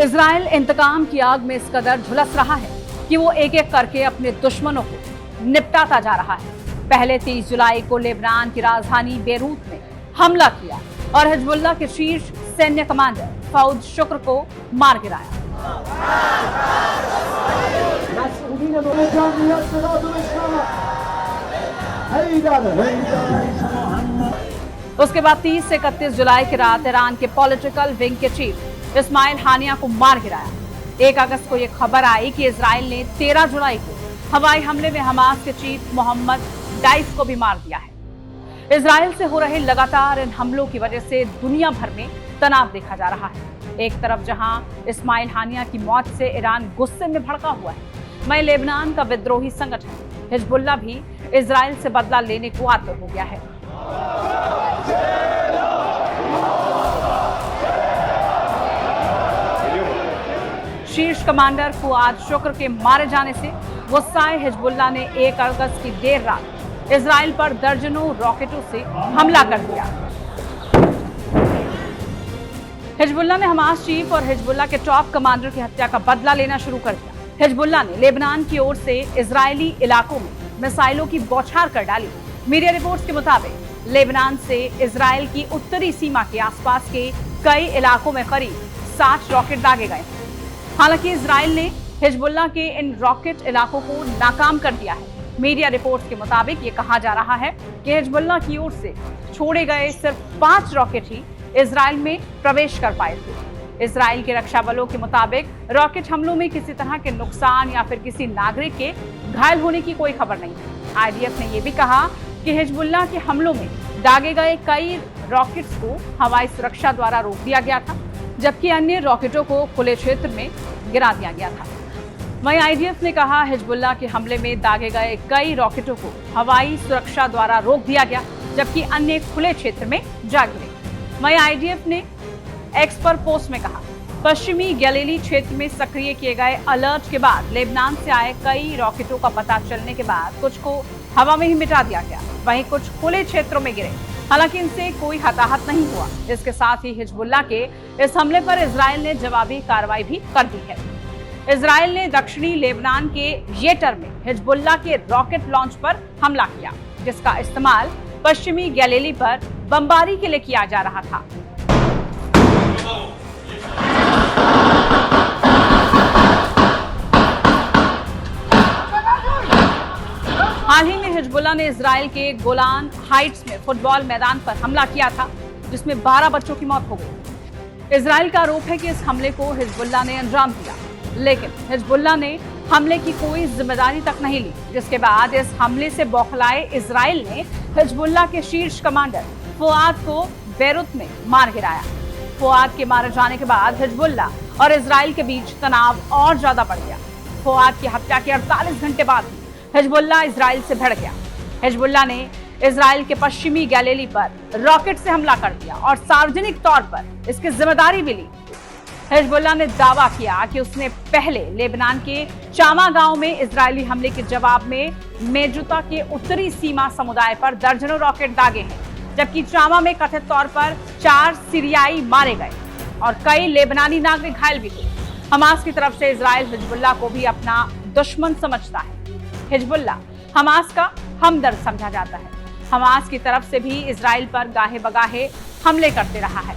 Israel इंतकाम की आग में इस कदर झुलस रहा है कि वो एक एक करके अपने दुश्मनों को निपटाता जा रहा है। पहले 30 जुलाई को लेबनान की राजधानी बेरूत में हमला किया और हिजबुल्लाह के शीर्ष सैन्य कमांडर फौद शुक्र को मार गिराया। उसके बाद 30 से 31 जुलाई की रात ईरान के पॉलिटिकल विंग के चीफ इस्माइल हानिया को मार गिराया। 1 अगस्त को यह खबर आई कि इजराइल ने 13 जुलाई को हवाई हमले में हमास के चीफ मोहम्मद डाइफ को भी मार दिया है। इजराइल से हो रहे लगातार इन हमलों की वजह से दुनिया भर में तनाव देखा जा रहा है। एक तरफ जहां इस्माइल हानिया की मौत से ईरान गुस्से में भड़का हुआ है, वहीं लेबनान का विद्रोही संगठन हिजबुल्लाह भी इजराइल से बदला लेने को आतुर हो गया है। शीर्ष कमांडर फुआद शुक्र के मारे जाने से गुस्साए हिजबुल्लाह ने 1 अगस्त की देर रात इजराइल पर दर्जनों रॉकेटों से हमला कर दिया। हिजबुल्लाह ने हमास चीफ और हिजबुल्लाह के टॉप कमांडर की हत्या का बदला लेना शुरू कर दिया। हिजबुल्लाह ने लेबनान की ओर से इजरायली इलाकों में मिसाइलों की बौछार कर डाली। मीडिया रिपोर्ट्स के मुताबिक लेबनान से इजराइल की उत्तरी सीमा के आसपास के कई इलाकों में करीब 60 रॉकेट दागे गए। हालांकि इजराइल ने हिजबुल्लाह के इन रॉकेट इलाकों को नाकाम कर दिया है। मीडिया रिपोर्ट्स के मुताबिक ये कहा जा रहा है कि हिजबुल्लाह की ओर से छोड़े गए सिर्फ 5 रॉकेट ही इजराइल में प्रवेश कर पाए थे। इजराइल के रक्षा बलों के मुताबिक रॉकेट हमलों में किसी तरह के नुकसान या फिर किसी नागरिक के घायल होने की कोई खबर नहीं है। आईडीएफ ने यह भी कहा कि हिजबुल्लाह के हमलों में दागे गए कई रॉकेट्स को हवाई सुरक्षा द्वारा रोक दिया गया था, जबकि अन्य रॉकेटों को खुले क्षेत्र में गिरा दिया गया था। वहीं आईडीएफ ने कहा हिजबुल्लाह के हमले में दागे गए कई रॉकेटों को हवाई सुरक्षा द्वारा रोक दिया गया, जबकि अन्य खुले क्षेत्र में जा गिरे। वहीं आईडीएफ ने एक्स पर पोस्ट में कहा, पश्चिमी गैलीली क्षेत्र में सक्रिय किए गए अलर्ट के बाद लेबनान से आए कई रॉकेटों का पता चलने के बाद कुछ को हवा में ही मिटा दिया गया, वहीं कुछ खुले क्षेत्रों में गिरे। हालांकि इनसे कोई हताहत नहीं हुआ। इसके साथ ही हिजबुल्लाह के इस हमले पर इजराइल ने जवाबी कार्रवाई भी कर दी है। इजराइल ने दक्षिणी लेबनान के येटर में हिजबुल्लाह के रॉकेट लॉन्च पर हमला किया, जिसका इस्तेमाल पश्चिमी गैलीली पर बमबारी के लिए किया जा रहा था। हाल ही में हिजबुल्लाह ने इजराइल के गोलान हाइट्स में फुटबॉल मैदान पर हमला किया था, जिसमें 12 बच्चों की मौत हो गई। इजराइल का आरोप है कि इस हमले को हिजबुल्लाह ने अंजाम दिया, लेकिन हिजबुल्लाह ने हमले की कोई जिम्मेदारी तक नहीं ली, जिसके बाद इस हमले से बौखलाए इजराइल ने हिजबुल्लाह के शीर्ष कमांडर फुआद को बेरूत में मार गिराया। फुआद के मारे जाने के बाद हिजबुल्लाह और इजराइल के बीच तनाव और ज्यादा बढ़ गया। फुआद की हत्या के 48 घंटे बाद हिजबुल्लाह इजराइल से भिड़ गया। हिजबुल्लाह ने इजराइल के पश्चिमी गैलीली पर रॉकेट से हमला कर दिया और सार्वजनिक तौर पर इसकी जिम्मेदारी भी ली। हिजबुल्लाह ने दावा किया कि उसने पहले लेबनान के चामा गांव में इजरायली हमले के जवाब में मेजुता के उत्तरी सीमा समुदाय पर दर्जनों रॉकेट दागे हैं, जबकि चामा में कथित तौर पर 4 सीरियाई मारे गए और कई लेबनानी नागरिक घायल भी हुए। हमास की तरफ से इजराइल हिजबुल्लाह को भी अपना दुश्मन समझता है। हिजबुल्लाह हमास का हमदर्द समझा जाता है। हमास की तरफ से भी इजराइल पर गाहे बगाहे हमले करते रहा है।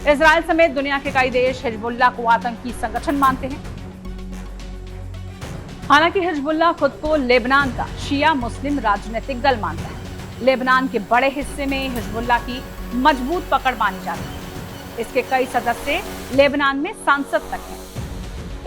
इजराइल समेत दुनिया के कई देश हिजबुल्लाह को आतंकी संगठन मानते हैं। हालांकि हिजबुल्लाह खुद को लेबनान का शिया मुस्लिम राजनीतिक दल मानता है। लेबनान के बड़े हिस्से में हिजबुल्लाह की मजबूत पकड़ मानी जाती है। इसके कई सदस्य लेबनान में सांसद तक हैं।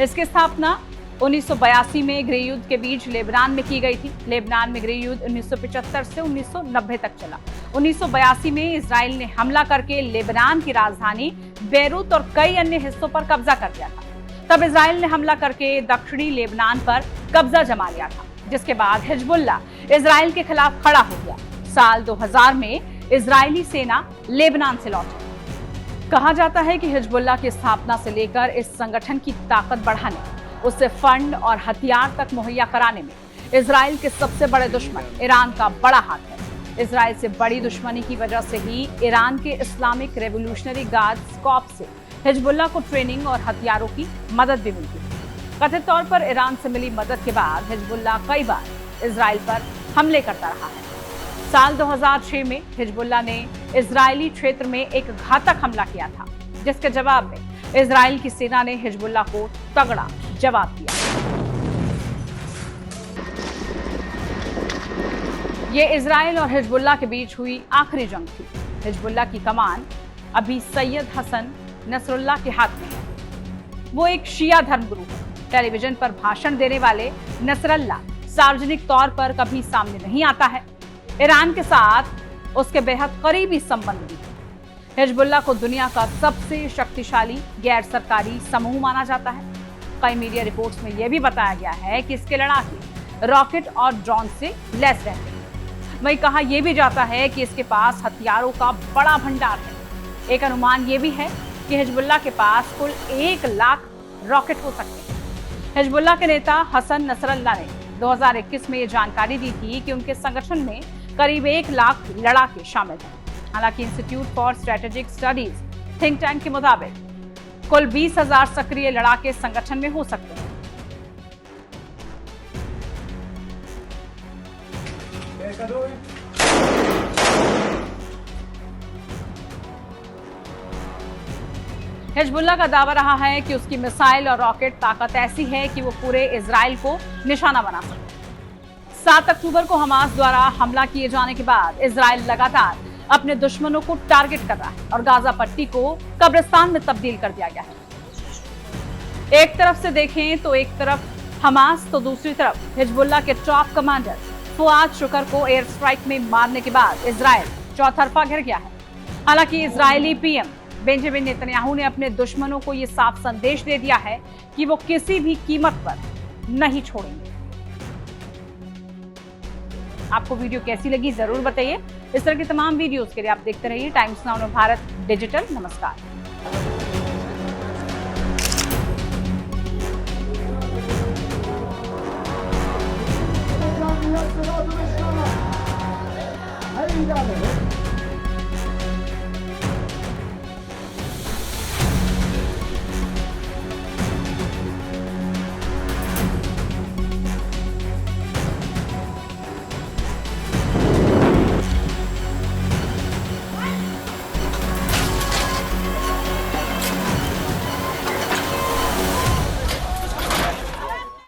इसकी स्थापना 1982 में गृह युद्ध के बीच लेबनान में की गई थी। लेबनान में गृह युद्ध 1975 से 1990 तक चला। 1982 में इजराइल ने हमला करके लेबनान की राजधानी बेरूत और कई अन्य हिस्सों पर कब्जा कर लिया था। तब इजराइल ने हमला करके दक्षिणी लेबनान पर कब्जा जमा लिया था, जिसके बाद हिजबुल्लाह इजराइल के खिलाफ खड़ा हो गया। साल 2000 में इजरायली सेना लेबनान से लौटी। कहा जाता है कि हिजबुल्लाह की स्थापना से लेकर इस संगठन की ताकत बढ़ाने, उससे फंड और हथियार तक मुहैया कराने में इजराइल के सबसे बड़े दुश्मन ईरान का बड़ा हाथ है। इजराइल से बड़ी दुश्मनी की वजह से ही ईरान के इस्लामिक रेवोल्यूशनरी गार्ड्स कॉर्प्स से हिजबुल्लाह को ट्रेनिंग और हथियारों की मदद भी मिलती है। कथित तौर पर ईरान से मिली मदद के बाद हिजबुल्लाह कई बार इजराइल पर हमले करता रहा है। साल 2006 में हिजबुल्लाह ने इजरायली क्षेत्र में एक घातक हमला किया था, जिसके जवाब में इजराइल की सेना ने हिजबुल्लाह को तगड़ा जवाब दिया। ये इजराइल और हिजबुल्लाह के बीच हुई आखिरी जंग थी। हिजबुल्लाह की कमान अभी सैयद हसन नसरुल्लाह के हाथ में है। वो एक शिया धर्मगुरु है। टेलीविजन पर भाषण देने वाले नसरुल्लाह सार्वजनिक तौर पर कभी सामने नहीं आता है। ईरान के साथ उसके बेहद करीबी संबंध भी हैं। हिजबुल्लाह को दुनिया का सबसे शक्तिशाली गैर सरकारी समूह माना जाता है। कई मीडिया रिपोर्ट्स में यह भी बताया गया है कि इसके लड़ाके रॉकेट और ड्रोन से लैस रहते हैं। वहीं कहा यह भी जाता है कि इसके पास हथियारों का बड़ा भंडार है। एक अनुमान यह भी है कि हिजबुल्लाह के पास कुल 1 लाख रॉकेट हो सकते हैं। हिजबुल्लाह के नेता हसन नसरुल्लाह ने 2021 में ये जानकारी दी थी कि उनके संगठन में करीब 1 लाख लड़ाके शामिल हैं। हालांकि institute for strategic studies think tank के मुताबिक कुल 20,000 सक्रिय लड़ाके संगठन में हो सकते हैं। हिजबुल्लाह का दावा रहा है कि उसकी मिसाइल और रॉकेट ताकत ऐसी है कि वो पूरे इजराइल को निशाना बना सकते हैं। 7 अक्टूबर को हमास द्वारा हमला किए जाने के बाद इजराइल लगातार अपने दुश्मनों को टारगेट कर रहा है और गाजा पट्टी को कब्रिस्तान में तब्दील कर दिया गया है। एक तरफ से देखें तो एक तरफ हमास तो दूसरी तरफ हिजबुल्लाह के टॉप कमांडर फुआद शुकर को एयर स्ट्राइक में मारने के बाद इजराइल चौतरफा घिर गया है। हालांकि इजरायली पीएम बेंजामिन नेतन्याहू ने अपने दुश्मनों को यह साफ संदेश दे दिया है कि वो किसी भी कीमत पर नहीं छोड़ेंगे। आपको वीडियो कैसी लगी जरूर बताइए। इस तरह की तमाम वीडियोस के लिए आप देखते रहिए टाइम्स नाउ भारत डिजिटल। नमस्कार।